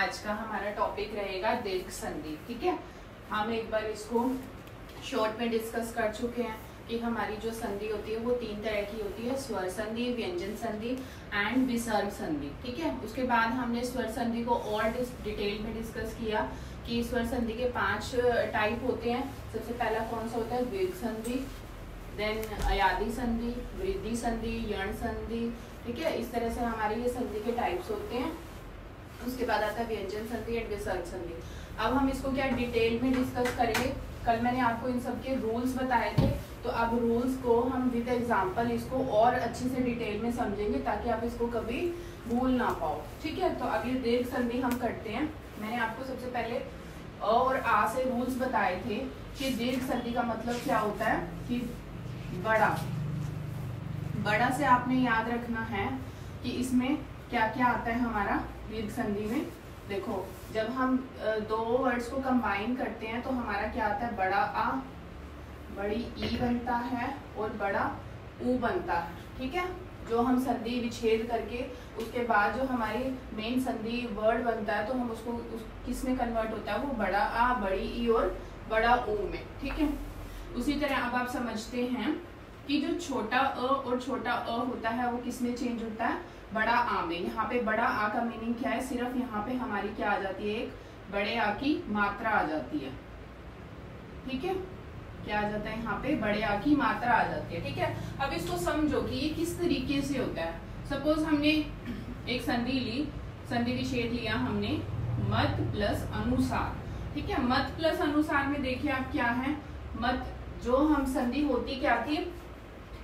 आज का हमारा टॉपिक रहेगा दीर्घ संधि। ठीक है, हम एक बार इसको शॉर्ट में डिस्कस कर चुके हैं कि हमारी जो संधि होती है वो तीन तरह की होती है, स्वर संधि, व्यंजन संधि एंड विसर्ग संधि। ठीक है, उसके बाद हमने स्वर संधि को और डिटेल में डिस्कस किया कि स्वर संधि के 5 टाइप होते हैं। सबसे पहला कौन सा होता है, दीर्घ संधि, देन अयादि संधि, वृद्धि संधि, यण संधि। ठीक है, इस तरह से हमारे ये संधि के टाइप्स होते हैं। उसके बाद आता है व्यंजन संधि एंड विसर्ग संधि। अब हम इसको क्या डिटेल में डिस्कस करेंगे। कल मैंने आपको इन सब के रूल्स बताए थे, तो अब रूल्स को हम विद एग्जांपल इसको और अच्छे से डिटेल में समझेंगे ताकि आप इसको कभी भूल ना पाओ। ठीक है, तो अब ये दीर्घ संधि हम करते हैं। मैंने आपको सबसे पहले अ और आ से रूल्स बताए थे कि दीर्घ संधि का मतलब क्या होता है कि बड़ा से आपने याद रखना है कि इसमें क्या क्या आता है हमारा दीर्घ संधि में। देखो, जब हम दो वर्ड्स को कंबाइन करते हैं तो हमारा क्या आता है, बड़ा आ, बड़ी ई बनता है और बड़ा ऊ बनता है। ठीक है, जो हम संधि विच्छेद करके उसके बाद जो हमारी मेन संधि वर्ड बनता है तो हम उसको किस में कन्वर्ट होता है, वो बड़ा आ, बड़ी ई और बड़ा ऊ में। ठीक है, उसी तरह अब आप समझते हैं कि जो छोटा अ और छोटा अ होता है वो किस में चेंज होता है, बड़ा आ में। यहाँ पे बड़ा आ का मीनिंग क्या है, सिर्फ यहाँ पे हमारी क्या आ जाती है, एक बड़े आ की मात्रा आ जाती है। ठीक है, क्या आ जाता है यहाँ पे, बड़े आ की मात्रा आ जाती है। ठीक है, अब इसको समझो कि ये किस तरीके से होता है। सपोज हमने एक संधि ली, संधि विच्छेद लिया हमने, मत प्लस अनुसार। ठीक है, मत प्लस अनुसार में देखिए आप क्या है, मत जो हम संधि होती क्या थी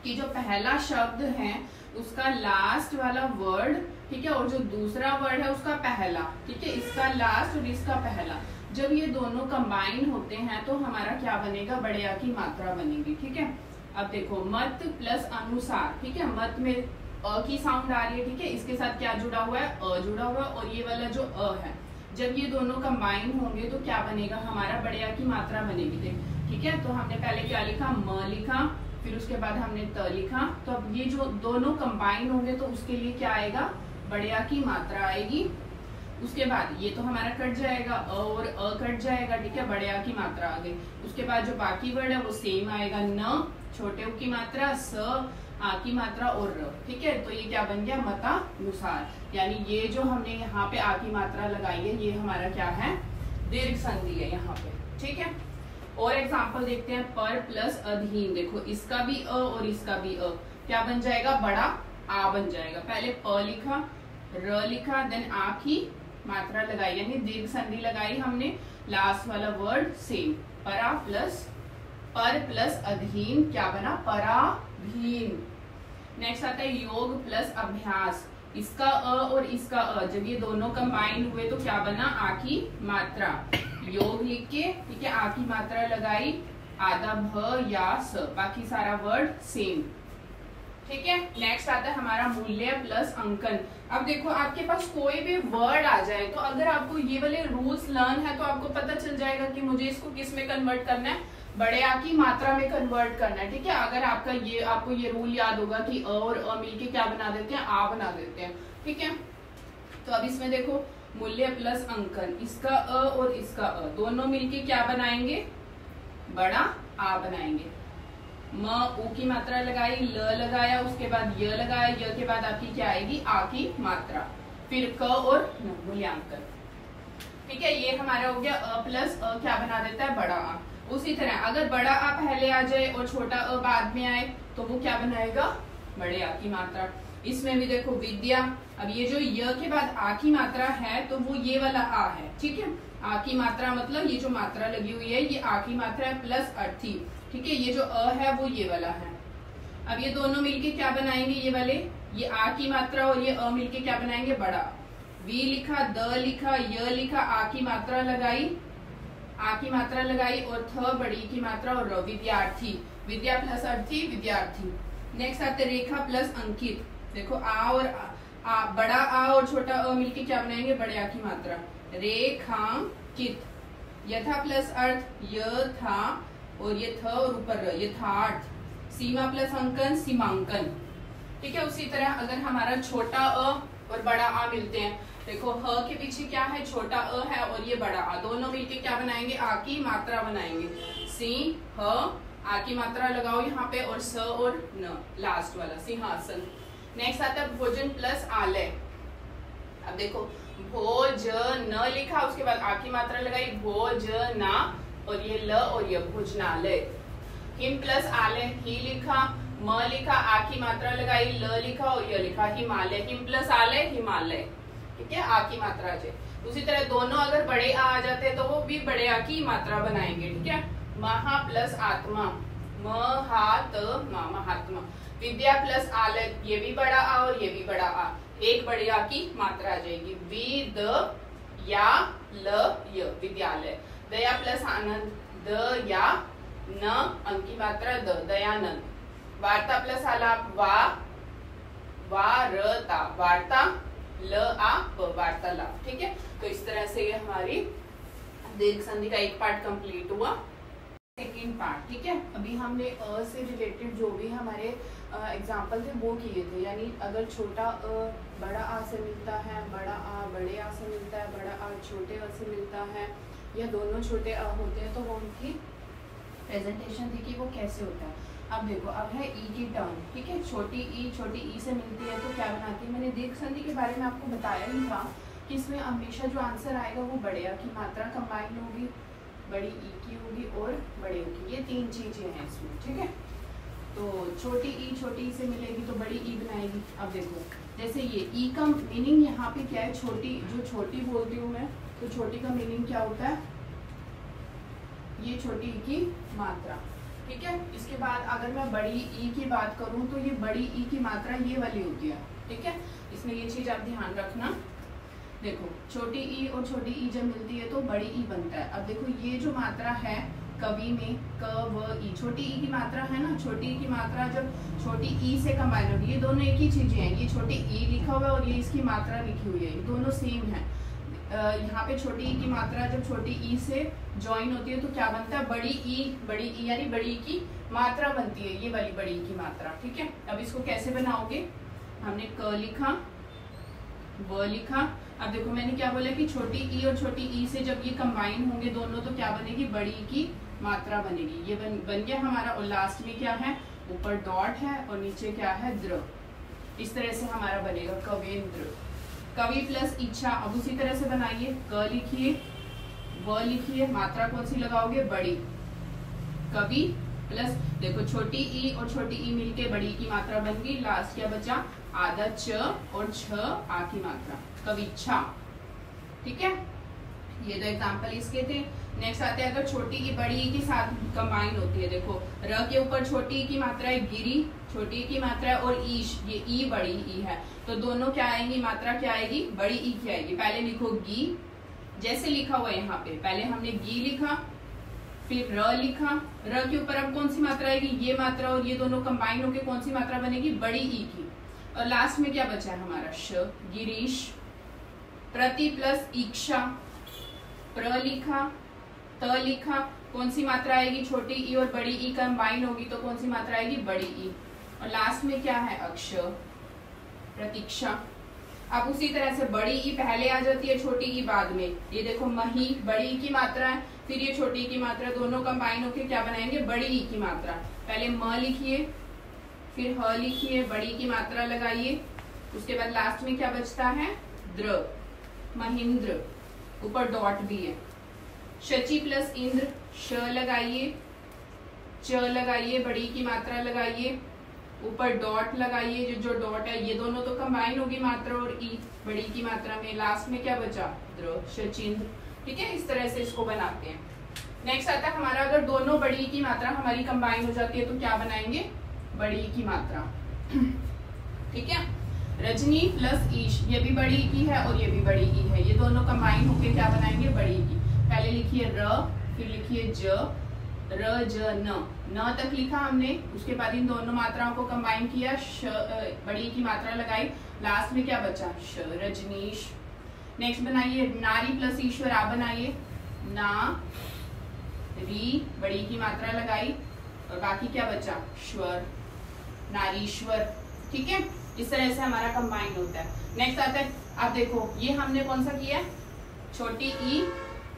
कि जो पहला शब्द है उसका लास्ट वाला वर्ड, ठीक है, और जो दूसरा वर्ड है उसका पहला। ठीक है, इसका लास्ट और इसका पहला, जब ये दोनों कंबाइन होते हैं तो हमारा क्या बनेगा, बड़े आ की मात्रा बनेगी। ठीक है, अब देखो मत प्लस अनुसार। ठीक है, मत में अ की साउंड आ रही है। ठीक है, इसके साथ क्या जुड़ा हुआ है, अ जुड़ा हुआ है, और ये वाला जो अ है, जब ये दोनों कंबाइन होंगे तो क्या बनेगा, हमारा बड़े आ की मात्रा बनेगी। ठीक है, तो हमने पहले क्या लिखा, म लिखा, फिर उसके बाद हमने त लिखा। तो अब ये जो दोनों कंबाइन होंगे तो उसके लिए क्या आएगा, बड़े आ की मात्रा आएगी। उसके बाद ये तो हमारा कट जाएगा, अ और अ कट जाएगा। ठीक है, बड़े आ की मात्रा आ गई। उसके बाद जो बाकी वर्ड है वो सेम आएगा, न छोटे उ की मात्रा, स आ की मात्रा और र। ठीक है, तो ये क्या बन गया, मतानुसार। यानी ये जो हमने यहाँ पे आ की मात्रा लगाई है ये हमारा क्या है, दीर्घ संधि है यहाँ पे। ठीक है, और एग्जाम्पल देखते हैं, पर प्लस अधीन। देखो, इसका भी अ और इसका भी अ क्या बन जाएगा, बड़ा आ बन जाएगा। पहले प लिखा, र लिखा, देन आ की मात्रा लगाई, यानी दीर्घ संधि लगाई हमने, लास्ट वाला वर्ड सेम, परा प्लस पर प्लस अधीन, क्या बना, पराधीन। नेक्स्ट आता है योग प्लस अभ्यास। इसका अ और इसका अ, जब ये दोनों कंबाइन हुए तो क्या बना, आ की मात्रा। योग लिख के, ठीक है, आ की मात्रा लगाई, आधा भ या स, बाकी सारा वर्ड सेम। ठीक है, नेक्स्ट आता है हमारा मूल्य प्लस अंकन। अब देखो, आपके पास कोई भी वर्ड आ जाए तो अगर आपको ये वाले रूल्स लर्न है तो आपको पता चल जाएगा कि मुझे इसको किस में कन्वर्ट करना है, बड़े आ की मात्रा में कन्वर्ट करना है। ठीक है, अगर आपको ये रूल याद होगा कि अ और अ मिलके क्या बना देते हैं, आ बना देते हैं। ठीक है, तो अब इसमें देखो, मूल्य प्लस अंकन, इसका अ और इसका अ दोनों मिलके क्या बनाएंगे, बड़ा आ बनाएंगे। म ऊ की मात्रा लगाई, ल लगाया, उसके बाद य लगाया, य के बाद आपकी क्या आएगी, आ की मात्रा, फिर क और मूल्यांकन। ठीक है, ये हमारा हो गया अ प्लस अ क्या बना देता है, बड़ा आ। उसी तरह अगर बड़ा आ पहले आ जाए और छोटा अ बाद में आए तो वो क्या बनाएगा, बड़े आ की मात्रा। इसमें भी देखो विद्या, अब ये जो य के बाद आ की मात्रा है तो वो ये वाला आ है। ठीक है, आ की मात्रा मतलब ये जो मात्रा लगी हुई है ये आ की मात्रा है प्लस अर्थी। ठीक है, ये जो अ है वो ये वाला है। अब ये दोनों मिलके क्या बनाएंगे, ये वाले, ये आ की मात्रा और ये अ मिलके क्या बनाएंगे, बड़ा। वी लिखा, द लिखा, य लिखा, आ की मात्रा लगाई, और थ बड़ी की मात्रा और र, विद्यार्थी, विद्या प्लस अर्थी, विद्यार्थी। नेक्स्ट आते रेखा प्लस अंकित। देखो, आ और आ, बड़ा आ और छोटा अ मिलके क्या बनाएंगे, बड़े आ की मात्रा, रेखांकित। यथा प्लस अर्थ, य था, और ये थ और ऊपर र, यथार्थ। सीमा प्लस अंकन, सीमांकन। ठीक है, उसी तरह अगर हमारा छोटा अ और बड़ा आ मिलते हैं देखो ह के पीछे क्या है, छोटा अ है और ये बड़ा आ, दोनों मिलके क्या बनाएंगे, आ की मात्रा बनाएंगे। सी ह, आ की मात्रा लगाओ यहाँ पे, और स और न, लास्ट वाला सिंहासन। नेक्स्ट आता है भोजन प्लस आलय। अब देखो भोज न लिखा, उसके बाद आ की मात्रा लगाई भोजना, और ये ल और ये भोजनालय। हिम प्लस आलय, ही लिखा, म लिखा, आ की मात्रा लगाई, ल लिखा और ये लिखा हिमालय। हिम प्लस आलय हिमालय, ठीक है, आ की मात्रा है। उसी तरह दोनों अगर बड़े आ जाते हैं तो वो भी बड़े आ की मात्रा बनाएंगे, ठीक है। महा प्लस आत्मा, महात्मा, महात्मा। विद्या प्लस आलय, ये भी बड़ा आ और ये भी बड़ा आ, एक बड़े आ की मात्रा आ जाएगी। विद या ल य, विद्यालय। दया प्लस आनंद, द या न, अंक की मात्रा द, दयानंद। वार्ता प्लस आलाप, वारता, वार्ता, ल आ प, वार्तालाप, ठीक है। तो इस तरह से ये हमारी दीर्घ संधि का एक पार्ट कंप्लीट हुआ। सेकेंड पार्ट, ठीक है। अभी हमने अ से रिलेटेड जो भी हमारे एग्जाम्पल थे वो किए थे, यानी अगर छोटा अ बड़ा आ से मिलता है, बड़ा आ बड़े आ से मिलता है, बड़ा आ छोटे अ से मिलता है, या दोनों छोटे अ होते हैं, तो वो उनकी प्रेजेंटेशन थी कि वो कैसे होता है। अब देखो, अब है ई की टर्म, ठीक है। छोटी ई से मिलती है तो क्या बनाती है। मैंने दीर्घ संधि के बारे में आपको बताया ही था कि इसमें हमेशा जो आंसर आएगा वो बड़े आ की मात्रा कंबाइन होगी, बड़ी ई की होगी और बड़े ओ की, ये तीन चीजें हैं इसमें, ठीक है। तो छोटी ई से मिलेगी तो बड़ी ई बनाएगी। अब देखो जैसे ये ई का मीनिंग यहाँ पे क्या है, छोटी, जो छोटी बोलती हूँ मैं, तो छोटी का मीनिंग क्या होता है, ये छोटी ई की मात्रा, ठीक है। इसके बाद अगर मैं बड़ी ई की बात करूं तो ये बड़ी ई की मात्रा ये वाली होती है, ठीक है। इसमें ये चीज आप ध्यान रखना। देखो छोटी ई और छोटी ई जब मिलती है तो बड़ी ई बनता है। अब देखो ये जो मात्रा है कवि में, क व ई, छोटी ई की मात्रा है ना, छोटी ई की मात्रा जब छोटी ई से कंबाइन होगी, ये दोनों एक ही चीजें हैं, ये छोटी ई लिखा हुआ है और ये इसकी मात्रा लिखी हुई है, ये दोनों सेम है। यहाँ पे छोटी ई की मात्रा जब छोटी ई से ज्वाइन होती है तो क्या बनता है, बड़ी ई यानी बड़ी ई की मात्रा बनती है, ये वाली बड़ी ई की मात्रा, ठीक है। अब इसको कैसे बनाओगे, हमने क लिखा, व लिखा। अब देखो मैंने क्या बोला कि छोटी ई और छोटी ई से जब ये कंबाइन होंगे दोनों तो क्या बनेगी, बड़ी ई की मात्रा बनेगी। ये बन गया हमारा, और लास्ट में क्या है, ऊपर डॉट है और नीचे क्या है, द्र। इस तरह से हमारा बनेगा कवेंद्र। कवि प्लस इच्छा, अब उसी तरह से बनाइए, क लिखिए, व लिखिए, मात्रा कौन सी लगाओगे, बड़ी। कवि प्लस, देखो छोटी ई और छोटी ई मिलके बड़ी की मात्रा बन गई, लास्ट क्या बचा, आधा च और छ आ की मात्रा, कविच्छा, ठीक है। ये दो एग्जांपल इसके थे। नेक्स्ट आते हैं अगर छोटी ई बड़ी ई के साथ कंबाइन होती है, देखो र के ऊपर छोटी ई की मात्रा है गिरी, छोटी ई की मात्रा है, और ईश, ये ई बड़ी ई है, तो दोनों क्या आएंगी, मात्रा क्या आएगी, बड़ी ई की आएगी। पहले लिखो गी, जैसे लिखा हुआ है यहाँ पे, पहले हमने गी लिखा, फिर र लिखा, र के ऊपर अब कौन सी मात्रा आएगी, ये मात्रा, और ये दोनों कंबाइन होकर कौन सी मात्रा बनेगी, बड़ी ई की। और लास्ट में क्या बचा है हमारा, श, गिरीश। प्रति प्लस इच्छा, प्र लिखा, त लिखा, कौन सी मात्रा आएगी, छोटी ई और बड़ी ई कंबाइन होगी तो कौन सी मात्रा आएगी, बड़ी ई। और लास्ट में क्या है, अक्ष, प्रतीक्षा। अब उसी तरह से बड़ी ई पहले आ जाती है, छोटी ई बाद में। ये देखो मही बड़ी ई की मात्रा है, फिर ये छोटी ई की मात्रा, दोनों कंबाइन होकर क्या बनाएंगे, बड़ी ई की मात्रा। पहले म लिखिए, फिर ह लिखिए, बड़ी की मात्रा लगाइए, उसके बाद लास्ट में क्या बचता है, द्र, महेंद्र, ऊपर डॉट भी है। शची प्लस इंद्र, श लगाइए, च लगाइए, बड़ी की मात्रा लगाइए, ऊपर डॉट लगाइए, जो डॉट है ये दोनों तो कंबाइन होगी मात्रा और ई बड़ी की मात्रा में, लास्ट में क्या बचा, द्र, शचिंद्र, ठीक है। इस तरह से इसको बनाते हैं। नेक्स्ट आता है हमारा, अगर दोनों बड़ी की मात्रा हमारी कंबाइन हो जाती है तो क्या बनाएंगे, बड़ी की मात्रा, ठीक है। रजनी प्लस ईश, ये भी बड़ी की है और ये भी बड़ी की है, ये दोनों कंबाइन होके क्या बनाएंगे, बड़ी की। पहले लिखिए र, फिर लिखिए ज, र ज न तक लिखा हमने, उसके बाद इन दोनों मात्राओं को कंबाइन किया, बड़ी की मात्रा लगाई, लास्ट में क्या बचा, श, रजनीश। नेक्स्ट बनाइए नारी प्लस ईश्वर, आप बनाइए, ना री, बड़ी की मात्रा लगाई, और बाकी क्या बचा, श्वर, नारीश्वर, ठीक है। इस तरह से हमारा कंबाइन होता है। नेक्स्ट आता है अब देखो ये हमने कौन सा किया, छोटी ई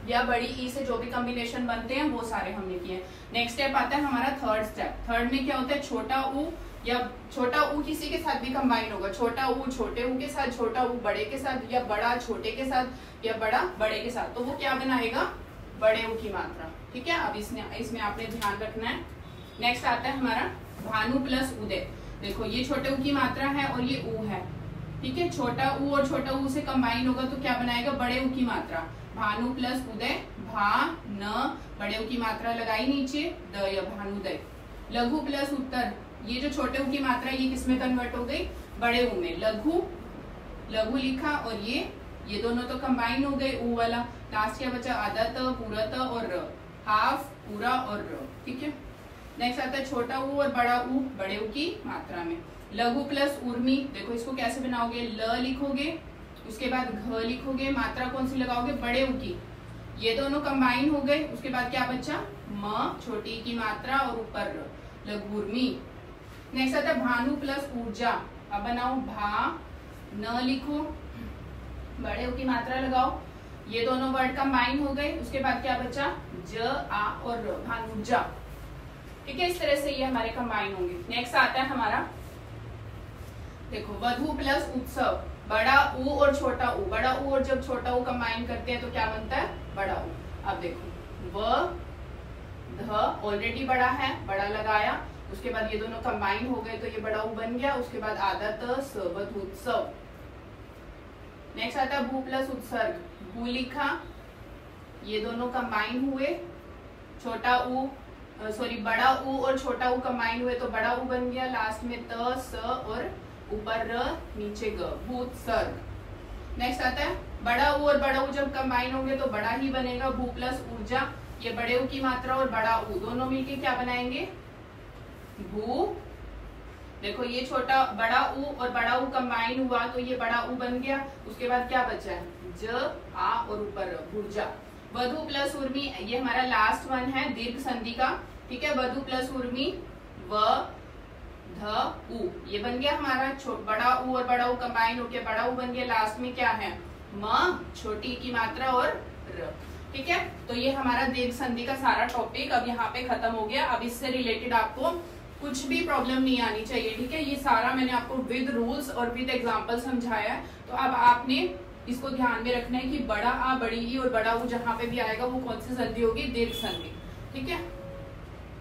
या बड़ी ई से जो भी कॉम्बिनेशन बनते हैं वो सारे हमने किए। नेक्स्ट स्टेप आता है हमारा थर्ड स्टेप। थर्ड में क्या होता है, छोटा ऊ या छोटा ऊ किसी के साथ भी कंबाइन होगा, छोटा ऊ छोटे ऊ के साथ, छोटा ऊ बड़े के साथ, या बड़ा छोटे के साथ, या बड़ा बड़े के साथ, तो वो क्या बनाएगा, बड़े ऊ की मात्रा। ठीक है, अब इसमें आपने ध्यान रखना है। नेक्स्ट आता है हमारा भानु प्लस उदय। देखो ये छोटे ऊ की मात्रा है और ये ऊ है, ठीक है, छोटा ऊ और छोटा ऊ से कंबाइन होगा तो क्या बनाएगा, बड़े ऊ की मात्रा। भानु प्लस उदय, भा न, बड़े ऊ की मात्रा लगाई नीचे, द या भानुदय। लघु प्लस उत्तर, ये जो छोटे ऊ की मात्रा ये किसमें कन्वर्ट हो गई, बड़े ऊ में। लघु, लघु लिखा और ये दोनों तो कंबाइन हो गए, ऊ वाला। लास्ट क्या बचा, आधा त, पूरा त और र, हाफ, पूरा और र। ठीक है, नेक्स्ट आता है छोटा ऊ और बड़ा ऊ, बड़े ऊ की मात्रा में। लघु प्लस उर्मी, देखो इसको कैसे बनाओगे, ल लिखोगे, उसके बाद घ लिखोगे, मात्रा कौन सी लगाओगे, बड़े ऊ की। ये दोनों कंबाइन हो गए, उसके बाद क्या बचा, म, छोटी की मात्रा और ऊपर र, लघुर्मी। नेक्स्ट आता है भानु प्लस ऊर्जा। अब बनाओ, भा न लिखो, बड़े ऊ की मात्रा लगाओ, ये दोनों वर्ड कंबाइन हो गए, उसके बाद क्या बचा, ज, आ और र, भानुजा। ठीक है, इस तरह से ये हमारे कंबाइन होंगे। नेक्स्ट आता है हमारा, देखो वधु प्लस उत्सव। बड़ा ऊ और छोटा ऊ, बड़ा ऊ और जब छोटा ऊ कंबाइन करते हैं तो क्या बनता है, बड़ा ऊ। अब देखो व, ध ऑलरेडी बड़ा है, बड़ा लगाया, उसके बाद ये दोनों कंबाइन हो गए तो ये बड़ा ऊ बन गया, उसके बाद आधा त, स, वधूत्सव। नेक्स्ट आता है भू प्लस उत्सर्ग। भू लिखा, ये दोनों कंबाइन हुए, छोटा ऊ सॉरी बड़ा ऊ और छोटा ऊ कंबाइन हुए तो बड़ा ऊ बन गया, लास्ट में त, स और ऊपर र, नीचे ग, भूत्सर्ग। नेक्स्ट आता है बड़ा ऊ और बड़ा ऊ जब कंबाइन होंगे तो बड़ा ही बनेगा, भू प्लस ऊर्जा। ये बड़े ऊ की मात्रा और बड़ा ऊ दोनों मिलके क्या बनाएंगे, भू। देखो ये छोटा बड़ा ऊ और बड़ा ऊ कंबाइन हुआ तो ये बड़ा ऊ बन गया, उसके बाद क्या बचा है, ज, आ और ऊपर भूर्जा। वधु प्लस उर्मी, ये हमारा लास्ट वन है दीर्घ संधि का। ठीक है, वधु प्लस उर्मी, व, ध, उ, ये बन गया हमारा बड़ा ऊ और बड़ा ऊ कंबाइन होके बड़ा ऊ बन गया, लास्ट में क्या है, म, छोटी की मात्रा और र। ठीक है, तो ये हमारा दीर्घ संधि का सारा टॉपिक अब यहाँ पे खत्म हो गया। अब इससे रिलेटेड आपको कुछ भी प्रॉब्लम नहीं आनी चाहिए। ठीक है, ये सारा मैंने आपको विद रूल्स और विद एग्जांपल समझाया है। तो अब आपने इसको ध्यान में रखना है कि बड़ा आ, बड़ी ई और बड़ा ऊ जहाँ पे भी आएगा वो कौन सी संधि होगी, दीर्घ संधि। ठीक है।